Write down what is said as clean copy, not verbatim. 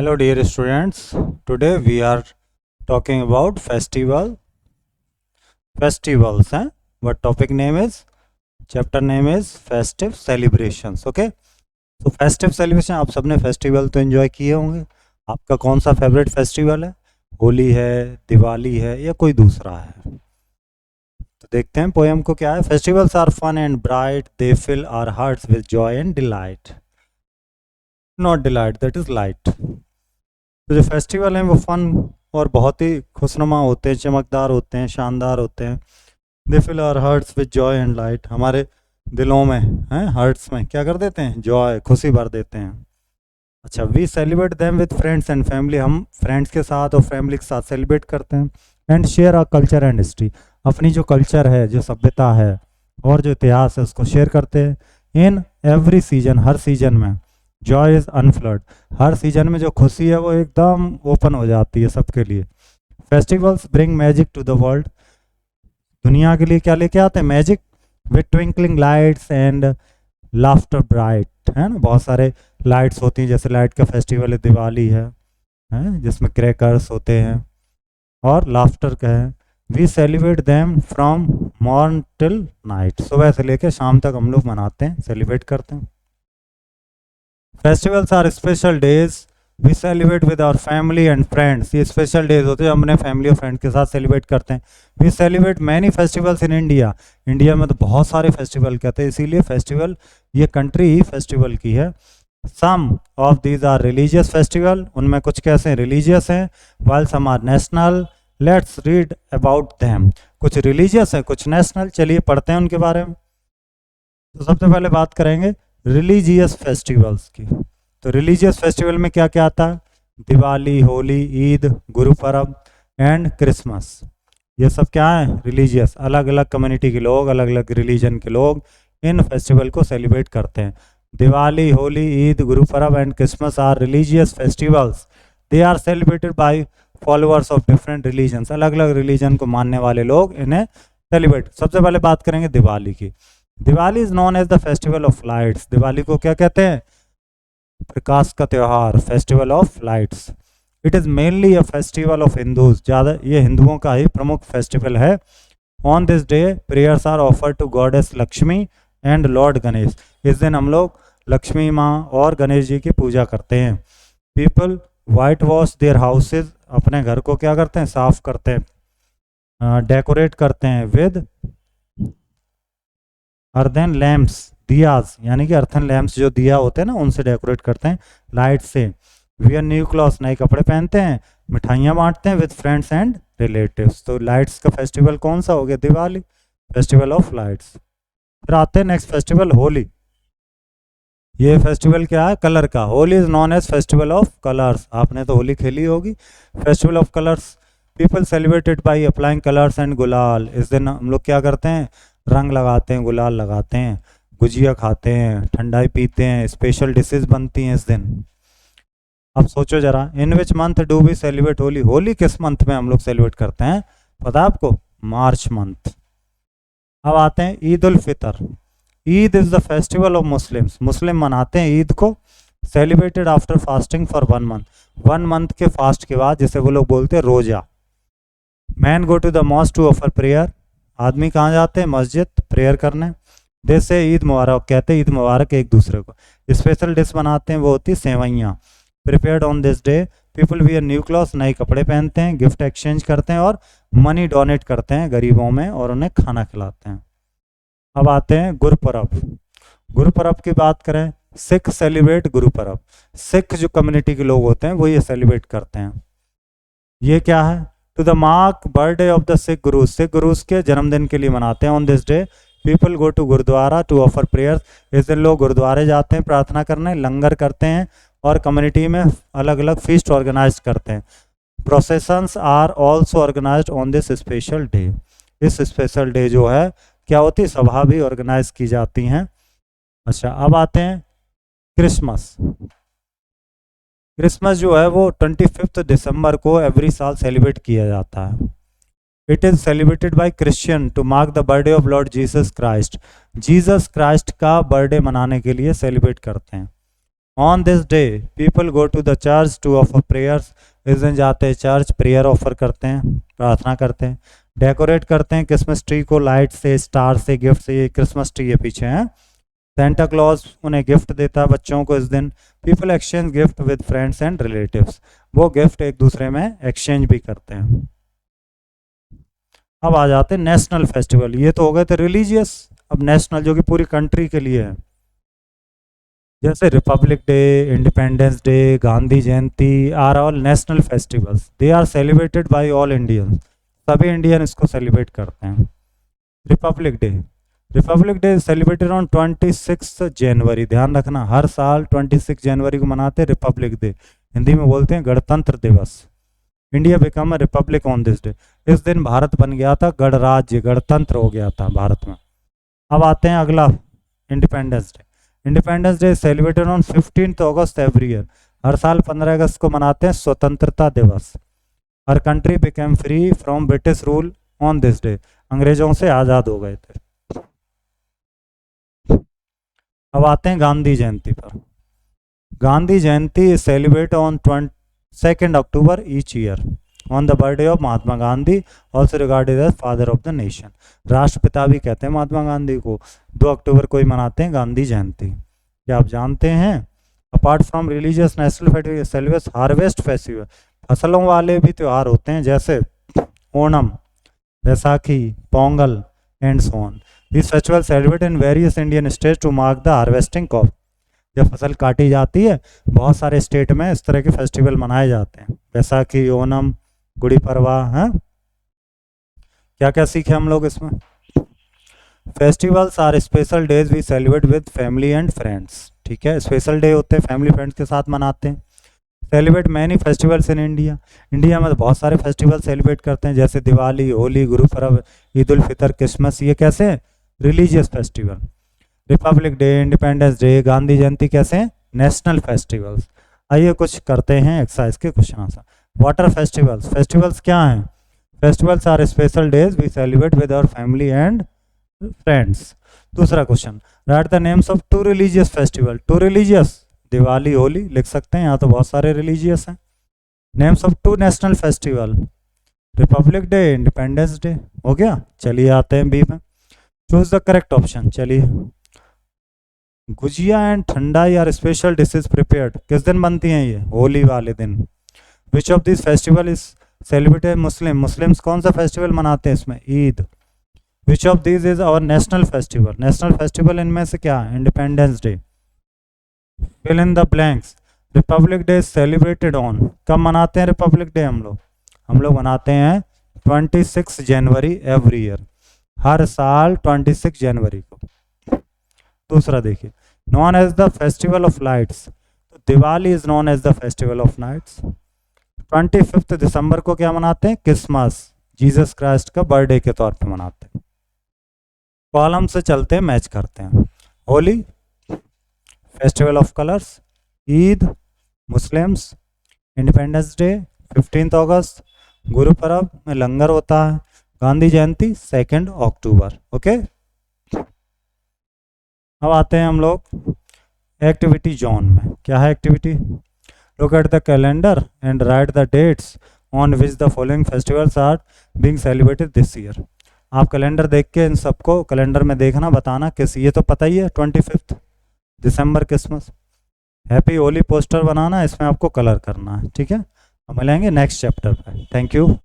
Hello dear students, today we are talking about festivals. What topic name is? Chapter name is festive celebrations. Okay, so festive celebration आप सबने festival तो enjoy किए होंगे. आपका कौन सा फेवरेट फेस्टिवल है? होली है, दिवाली है या कोई दूसरा है? तो देखते हैं पोएम को क्या है. Festivals are fun and bright, they fill our hearts with joy and delight. Not delight, that is light. तो जो फेस्टिवल हैं वो फन और बहुत ही खुशनुमा होते हैं, चमकदार होते हैं, शानदार होते हैं. They fill our hearts with joy and light. हमारे दिलों में हैं, हार्ट्स में क्या कर देते हैं? जॉय, खुशी भर देते हैं. अच्छा, we celebrate them with friends and family. हम फ्रेंड्स के साथ और फैमिली के साथ सेलिब्रेट करते हैं. And share our culture and history. अपनी जो कल्चर है, जो सभ्यता है और जो इतिहास है उसको शेयर करते हैं. In every season, her season में जॉय इज़ अनफ्लड. हर सीजन में जो खुशी है वो एकदम ओपन हो जाती है सबके लिए. Festivals bring magic to the world. दुनिया के लिए क्या लेके आते हैं? Magic. With twinkling lights and laughter bright. है ना, बहुत सारे लाइट्स होती हैं. जैसे लाइट का फेस्टिवल है, दिवाली है जिसमें क्रैकर्स होते हैं और लाफ्टर का है. We celebrate them from morn till night. सुबह से लेकर शाम तक हम लोग मनाते हैं, सेलिब्रेट करते हैं. Festivals are special days we celebrate with our family and friends. ये स्पेशल डेज होते हैं, हम अपने फैमिली और फ्रेंड के साथ सेलिब्रेट करते हैं. We celebrate many festivals in India. India में तो बहुत सारे फेस्टिवल कहते हैं, इसीलिए फेस्टिवल, ये कंट्री ही फेस्टिवल की है. Some of these are religious festival. उनमें कुछ कैसे रिलीजियस हैं, while some are national. Let's read about them. कुछ रिलीजियस है, कुछ नेशनल. चलिए पढ़ते हैं उनके बारे में. तो सबसे पहले बात करेंगे रिलीजियस फेस्टिवल्स की. तो रिलीजियस फेस्टिवल में क्या क्या आता है? Diwali, Holi, Eid, Guru Parv and Christmas. ये सब क्या है? रिलीजियस. अलग अलग कम्युनिटी के लोग, अलग अलग रिलीजन के लोग इन फेस्टिवल को सेलिब्रेट करते हैं. Diwali, Holi, Eid, Guru Parv and Christmas are religious festivals. They are celebrated by followers of different religions. अलग अलग रिलीजन को मानने वाले लोग इन्हें सेलिब्रेट. सबसे पहले बात करेंगे दिवाली की. Diwali is known as the festival of lights. Diwali को क्या कहते हैं? प्रकाश का त्योहार, festival of lights. It is mainly a festival of Hindus. ज़्यादा ये हिंदुओं का ही प्रमुख फेस्टिवल है. On this day prayers are offer to goddess Lakshmi and lord Ganesh. इस दिन हम लोग लक्ष्मी माँ और गणेश जी की पूजा करते हैं. People white wash their houses. अपने घर को क्या करते हैं? साफ करते हैं, डेकोरेट करते हैं विद अर्धन लैम्प्स, दियाज, यानी कि अर्थन लैम्प्स जो दिया होते हैं ना, उनसे डेकोरेट करते हैं. लाइट से. Wear new clothes. नए कपड़े पहनते हैं. मिठाइयाँ बांटते हैं विद फ्रेंड्स एंड रिलेटिव्स. तो लाइट्स का फेस्टिवल कौन सा हो गया? Diwali, festival of lights. फिर आते हैं नेक्स्ट फेस्टिवल, होली. ये फेस्टिवल क्या है? कलर का. Holi is known as festival of colours. आपने तो होली खेली होगी. Festival of colours. People celebrated by applying colours and gulal. इस दिन हम लोग क्या करते हैं? रंग लगाते हैं, गुलाल लगाते हैं, गुजिया खाते हैं, ठंडाई पीते हैं, स्पेशल डिशेस बनती हैं इस दिन. अब सोचो जरा, in which month do we celebrate Holi. Holi किस मंथ में हम लोग सेलिब्रेट करते हैं? पता है आपको? March month. अब आते हैं Eid ul Fitr. Eid is the festival of Muslims. Muslim मनाते हैं ईद को. Celebrated after fasting for 1 month. 1 month के फास्ट के बाद, जिसे वो लोग बोलते हैं रोजा. Man go to the mosque to offer prayer. आदमी कहाँ जाते हैं? मस्जिद, प्रेयर करने. जैसे ईद मुबारक कहते हैं, ईद मुबारक एक दूसरे को. स्पेशल डिश बनाते हैं, वो होती है सेवैयाँ. Prepared on this day. People wear new clothes. नए कपड़े पहनते हैं, गिफ्ट एक्सचेंज करते हैं और मनी डोनेट करते हैं गरीबों में और उन्हें खाना खिलाते हैं. अब आते हैं गुरुपर्व. गुरुपर्व की बात करें, सिख सेलिब्रेट गुरुपर्व. सिख जो कम्युनिटी के लोग होते हैं वो ये सेलिब्रेट करते हैं. ये क्या है? To the mark birthday of the Sikh gurus. Sikh gurus के जन्मदिन के लिए मनाते हैं. On this day people go to gurdwara to offer prayers. इस दिन लोग गुरुद्वारे जाते हैं प्रार्थना करने, लंगर करते हैं और कम्युनिटी में अलग अलग फीस्ट ऑर्गेनाइज करते हैं. Processions are also organised on this special day. इस स्पेशल डे जो है क्या होती है? सभा भी ऑर्गेनाइज की जाती हैं. अच्छा, अब आते हैं क्रिसमस. क्रिसमस जो है वो 25 दिसंबर को एवरी साल सेलिब्रेट किया जाता है. It is celebrated by Christian to mark the birthday of lord Jesus Christ. Jesus Christ का बर्थडे मनाने के लिए सेलिब्रेट करते हैं. On this day people go to the church to offer prayers, इस दिन जाते हैं चर्च, प्रेयर ऑफर करते हैं, प्रार्थना करते हैं। डेकोरेट करते हैं क्रिसमस ट्री को लाइट से, स्टार से, गिफ्ट से। ये क्रिसमस ट्री है पीछे है। सेंटा क्लॉज उन्हें गिफ्ट देता है बच्चों को इस दिन। People exchange gift with friends and relatives, वो गिफ्ट एक दूसरे में एक्सचेंज भी करते हैं। अब आ जाते हैं नेशनल फेस्टिवल। ये तो हो गए थे रिलीजियस, अब नेशनल जो कि पूरी कंट्री के लिए है। जैसे republic day, independence day, Gandhi Jayanti are all national festivals. They are celebrated by all Indians, सभी इंडियन इसको सेलिब्रेट करते हैं। Republic day, republic day celebrated on 26 January. ध्यान रखना, हर साल 26 जनवरी को मनाते हैं रिपब्लिक डे, हिंदी में बोलते हैं गणतंत्र दिवस। India become a republic on this day, इस दिन भारत बन गया था गणराज्य, गणतंत्र हो गया था भारत में। अब आते हैं अगला, Independence Day. Independence Day celebrated on 15 August every year, हर साल 15 अगस्त को मनाते हैं स्वतंत्रता दिवस। हर country became free from British rule on this day, अंग्रेजों से आज़ाद हो गए थे। अब आते हैं गांधी जयंती पर। Gandhi Jayanti is celebrate on 2 October each year on the birthday of Mahatma Gandhi, also regarded as father of the nation. राष्ट्रपिता भी कहते हैं महात्मा गांधी को। 2 अक्टूबर को ही मनाते हैं गांधी जयंती। क्या आप जानते हैं apart from religious national festival celebrate harvest festival, फसलों वाले भी त्यौहार होते हैं जैसे Onam, Vaisakhi, Pongal and so on. This festival celebrate in various Indian states to mark the harvesting crop. जब फसल काटी जाती है बहुत सारे स्टेट में इस तरह के फेस्टिवल मनाए जाते हैं, वैसाखी, ओणम, गुड़ी पड़वा है। क्या क्या सीखे हम लोग इसमें? Festivals are special days we celebrate with family and friends. ठीक है, स्पेशल डे होते हैं, फैमिली फ्रेंड्स के साथ मनाते हैं। Celebrate many festivals in India, India में तो बहुत सारे फेस्टिवल सेलिब्रेट करते हैं जैसे दिवाली, होली, गुरु पर्व, ईद उल फितर, क्रिसमस। ये कैसे religious festival. Republic day, independence day, Gandhi Jayanti कैसे नेशनल फेस्टिवल्स। आइए कुछ करते हैं एक्सरसाइज के question answer. What are festivals, festivals क्या हैं? Festivals are special days we celebrate with our family and friends. दूसरा question, write the names of 2 religious festival. 2 religious, Diwali, Holi लिख सकते हैं, यहाँ तो बहुत सारे रिलीजियस हैं। Names of 2 national festival, Republic day, independence day. हो गया, चलिए आते हैं बी में। Choose the correct option. चलिए, gujiya and thandai are special dishes prepared, किस दिन बनती हैं ये? होली वाले दिन। Which of this festival is celebrated Muslim, Muslims कौन सा फेस्टिवल मनाते हैं इसमें? Eid. Which of this is our national festival, national festival इनमें से क्या? Independence Day. Fill in the blanks. Republic day celebrated on, कब मनाते हैं रिपब्लिक डे हम लोग मनाते हैं 26 जनवरी एवरी ईयर, हर साल 26 जनवरी को। दूसरा देखिए, known as the festival of lights, तो Diwali is known as the festival of lights. 25 दिसंबर को क्या मनाते हैं? क्रिसमस, जीसस क्राइस्ट का बर्थडे के तौर पे मनाते हैं। कॉलम से चलते हैं, मैच करते हैं। Holi festival of colours, Eid Muslims, independence day 15 अगस्त, गुरु पर्व में लंगर होता है, गांधी जयंती 2 अक्टूबर। ओके, अब आते हैं हम लोग एक्टिविटी जोन में। क्या है activity? Look at the calendar and write the dates on which the following festivals are being celebrated this year. आप कैलेंडर देख के इन सबको कैलेंडर में देखना, बताना किस, ये तो पता ही है 25 दिसंबर क्रिसमस। हैप्पी होली पोस्टर बनाना, इसमें आपको कलर करना है। ठीक है, हम मिलेंगे नेक्स्ट चैप्टर पे। Thank you.